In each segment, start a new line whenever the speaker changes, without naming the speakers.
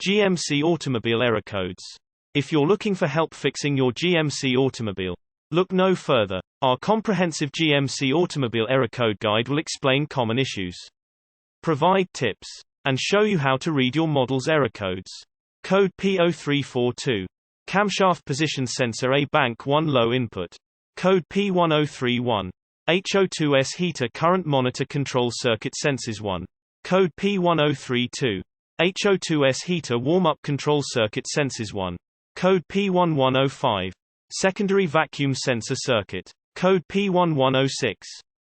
GMC Automobile error codes. If you're looking for help fixing your GMC Automobile, look no further. Our comprehensive GMC Automobile error code guide will explain common issues, provide tips, and show you how to read your model's error codes. Code P0342. Camshaft position sensor A bank 1 low input. Code P1031. HO2S heater current monitor control circuit senses 1. Code P1032. HO2S heater warm-up control circuit senses 1. Code P1105. Secondary vacuum sensor circuit. Code P1106.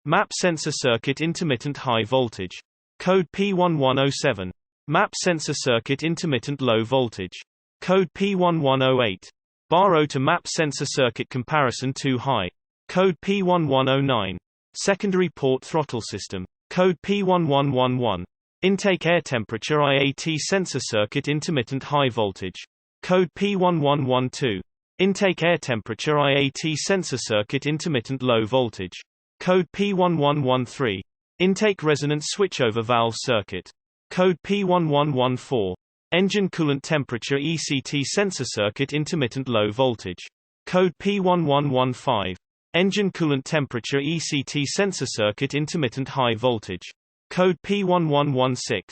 Map sensor circuit intermittent high voltage. Code P1107. Map sensor circuit intermittent low voltage. Code P1108. Bar to map sensor circuit comparison too high. Code P1109. Secondary port throttle system. Code P1111. Intake air temperature IAT sensor circuit intermittent high voltage. Code P1112. Intake air temperature IAT sensor circuit intermittent low voltage. Code P1113. Intake resonance switchover valve circuit. Code P1114. Engine coolant temperature ECT sensor circuit intermittent low voltage. Code P1115. Engine coolant temperature ECT sensor circuit intermittent high voltage. Code P1116.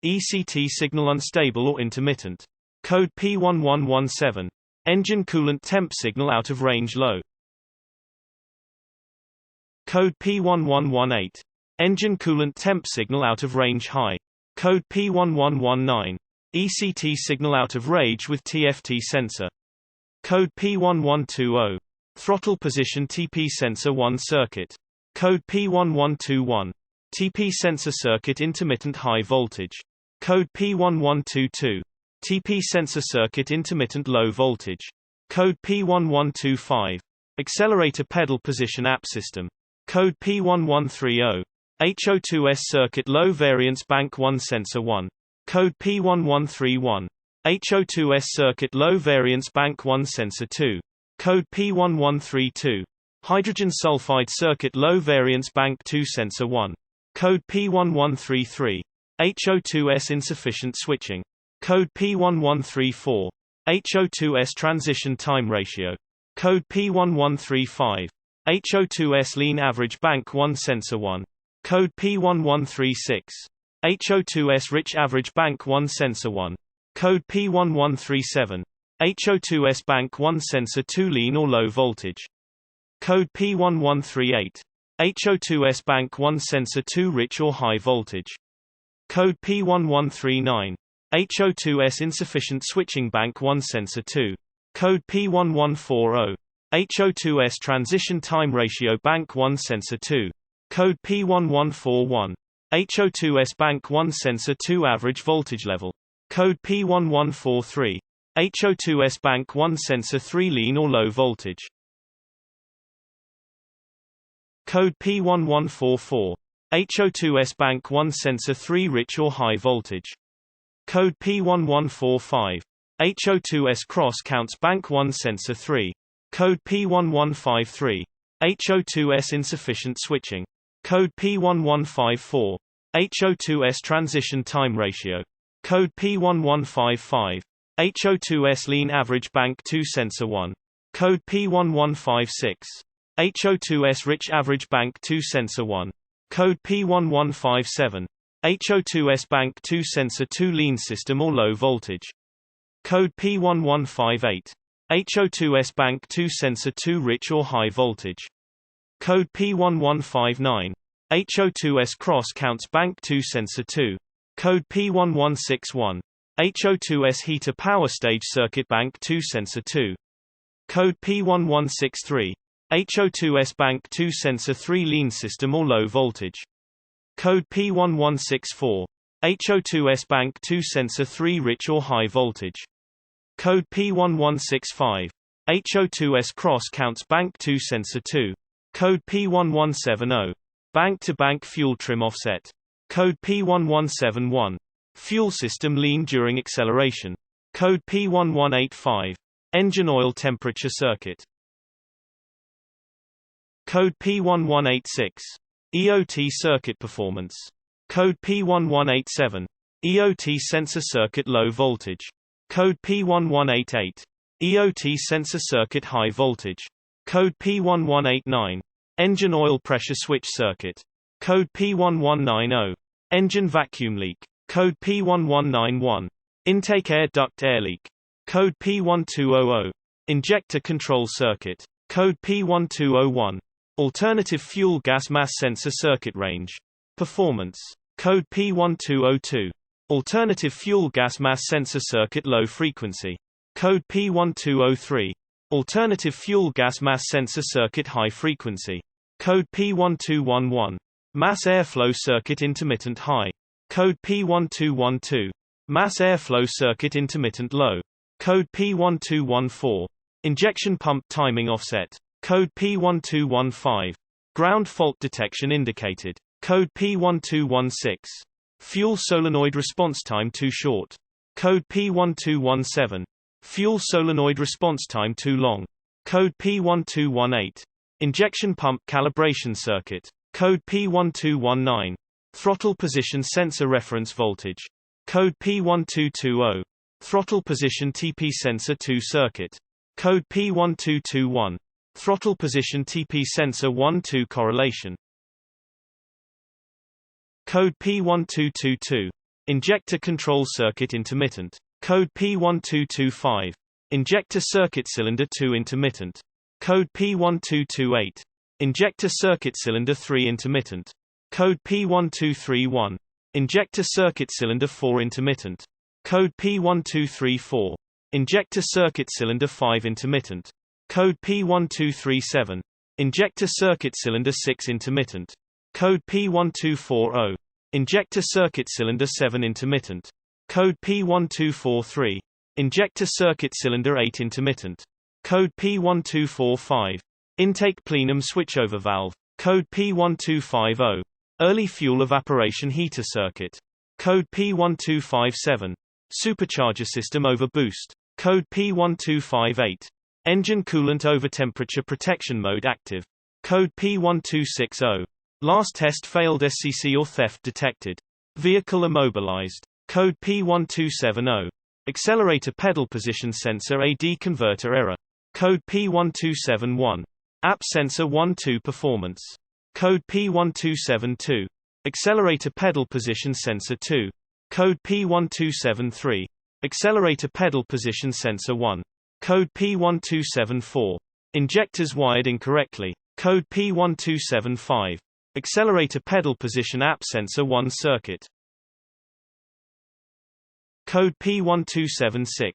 ECT signal unstable or intermittent. Code P1117. Engine coolant temp signal out of range low. Code P1118. Engine coolant temp signal out of range high. Code P1119. ECT signal out of range with TFT sensor. Code P1120. Throttle position TP sensor 1 circuit. Code P1121. TP sensor circuit intermittent high voltage. Code P1122. TP sensor circuit intermittent low voltage. Code P1125. Accelerator pedal position app system. Code P1130. HO2S circuit low variance bank 1 sensor 1. Code P1131. HO2S circuit low variance bank 1 sensor 2. Code P1132. Hydrogen sulfide circuit low variance bank 2 sensor 1. Code P1133. HO2S insufficient switching. Code P1134. HO2S transition time ratio. Code P1135. HO2S lean average bank 1 sensor 1. Code P1136. HO2S rich average bank 1 sensor 1. Code P1137. HO2S bank 1 sensor 2 lean or low voltage. Code P1138. HO2S bank 1 sensor 2 rich or high voltage. Code P1139. HO2S insufficient switching bank 1 sensor 2. Code P1140. HO2S transition time ratio bank 1 sensor 2. Code P1141. HO2S bank 1 sensor 2 average voltage level. Code P1143. HO2S bank 1 sensor 3 lean or low voltage. Code P1144. HO2S bank 1 sensor 3 rich or high voltage. Code P1145. HO2S cross counts bank 1 sensor 3. Code P1153. HO2S insufficient switching. Code P1154. HO2S transition time ratio. Code P1155. HO2S lean average bank 2 sensor 1. Code P1156. HO2S rich average bank 2 sensor 1. Code P1157. HO2S bank 2 sensor 2 lean system or low voltage. Code P1158. HO2S bank 2 sensor 2 rich or high voltage. Code P1159. HO2S cross counts bank 2 sensor 2. Code P1161. HO2S heater power stage circuit bank 2 sensor 2. Code P1163. HO2S bank 2 sensor 3 lean system or low voltage. Code P1164. HO2S bank 2 sensor 3 rich or high voltage. Code P1165. HO2S cross counts bank 2 sensor 2. Code P1170. Bank-to-bank fuel trim offset. Code P1171. Fuel system lean during acceleration. Code P1185. Engine oil temperature circuit. Code P1186. EOT circuit performance. Code P1187. EOT sensor circuit low voltage. Code P1188. EOT sensor circuit high voltage. Code P1189. Engine oil pressure switch circuit. Code P1190. Engine vacuum leak. Code P1191. Intake air duct air leak. Code P1200. Injector control circuit. Code P1201. Alternative fuel gas mass sensor circuit range. Performance. Code P1202. Alternative fuel gas mass sensor circuit low frequency. Code P1203. Alternative fuel gas mass sensor circuit high frequency. Code P1211. Mass airflow circuit intermittent high. Code P1212. Mass airflow circuit intermittent low. Code P1214. Injection pump timing offset. Code P1215. Ground fault detection indicated. Code P1216. Fuel solenoid response time too short. Code P1217. Fuel solenoid response time too long. Code P1218. Injection pump calibration circuit. Code P1219. Throttle position sensor reference voltage. Code P1220. Throttle position TP sensor 2 circuit. Code P1221. Throttle position TP sensor 1-2 correlation. Code P1222. Injector control circuit intermittent. Code P1225. Injector circuit cylinder 2 intermittent. Code P1228. Injector circuit cylinder 3 intermittent. Code P1231. Injector circuit cylinder 4 intermittent. Code P1234. Injector circuit cylinder 5 intermittent. Code P1237. Injector circuit cylinder 6 intermittent. Code P1240. Injector circuit cylinder 7 intermittent. Code P1243. Injector circuit cylinder 8 intermittent. Code P1245. Intake plenum switchover valve. Code P1250. Early fuel evaporation heater circuit. Code P1257. Supercharger system over boost. Code P1258. Engine coolant over temperature protection mode active. Code P1260. Last test failed SCC or theft detected. Vehicle immobilized. Code P1270. Accelerator pedal position sensor AD converter error. Code P1271. App sensor 1-2 performance. Code P1272. Accelerator pedal position sensor 2. Code P1273. Accelerator pedal position sensor 1. Code P1274. Injectors wired incorrectly. Code P1275. Accelerator pedal position app sensor 1 circuit. Code P1276.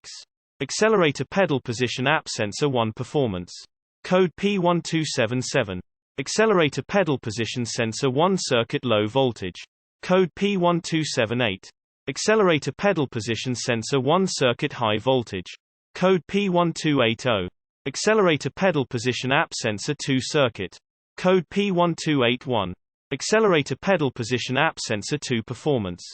Accelerator pedal position app sensor 1 performance. Code P1277. Accelerator pedal position sensor 1 circuit low voltage. Code P1278. Accelerator pedal position sensor 1 circuit high voltage. Code P1280. Accelerator pedal position app sensor 2 circuit. Code P1281. Accelerator pedal position app sensor 2 performance.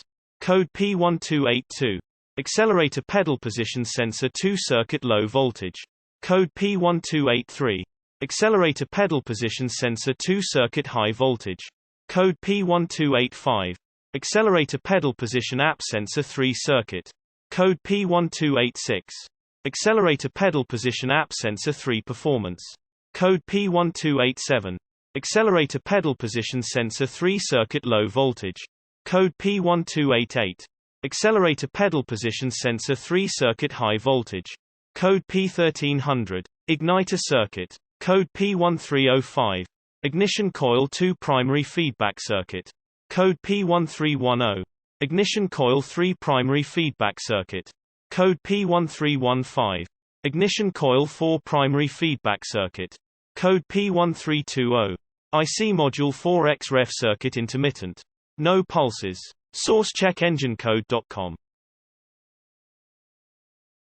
Code P1282. Accelerator pedal position sensor 2 circuit low voltage. Code P1283. Accelerator pedal position sensor 2 circuit high voltage. Code P1285. Accelerator pedal position app sensor 3 circuit. Code P1286. Accelerator pedal position app sensor 3 performance. Code P1287. Accelerator pedal position sensor 3 circuit low voltage. Code P1288. Accelerator pedal position sensor 3 circuit high voltage. Code P1300. Igniter circuit. Code P1305. Ignition coil 2 primary feedback circuit. Code P1310. Ignition coil 3 primary feedback circuit. Code P1315. Ignition coil 4 primary feedback circuit. Code P1320. IC module 4X ref circuit intermittent. No pulses. Source check engine code.com.